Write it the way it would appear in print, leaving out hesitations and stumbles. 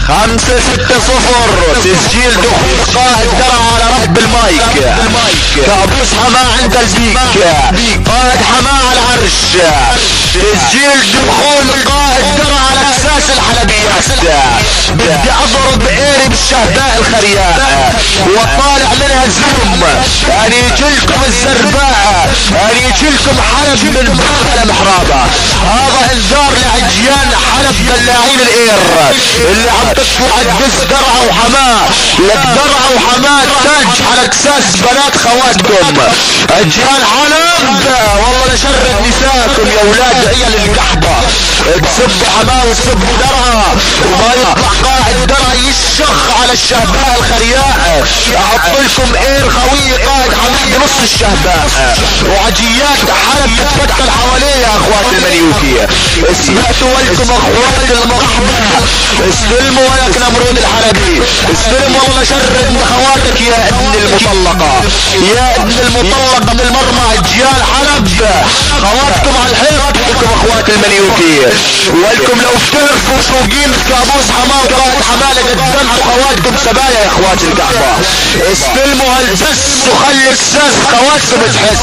5-6-0 تسجيل دخول قائد درع على رب المايك. كابوس حماه عند البيك، قائد حماه على العرش. تسجيل دخول قائد درع على اساس الحلبيات. بدي اضرب ايري بالشهداء الخرياء وطالع منها زوم. يعني يجيلكم الزرباء، يعني يجيلكم حلب من بحر محرابة. هذا انذار لعجيان حلب دلاعين الاير اللي عم تطلع تدس درعه وحماه. لك درعه وحماه تاج على اساس بنات خواتكم. عجيان حلب والله لشرد نساكم يا اولاد عيال القحبة. تسبوا حماه وتسبوا درعه وما يطلع قائد درع يشخ على الشهباء الخرياء. احط لكم اير خوي قائد حماه بنص الشهباء وعجيات حلب تتفتل حواليه يا اخوات المنيوكية. سمعتوا ولكم اخوات المقحبة، استلموا ولك نمرود الحلبي، استلموا والله شرد خواتك يا ابن المطلقة، يا ابن المطلقة من المرمى اجيال حلب. خواتكم على الحيط لكم اخوات المنيوكية. ولكم لو بتعرفوا شو قيمة كابوس حماه وقائد حماه لقدمتوا خواتكم سبايا يا اخوات الكعبة. استلموا هالجس وخلي اكساس خواتكم تحس.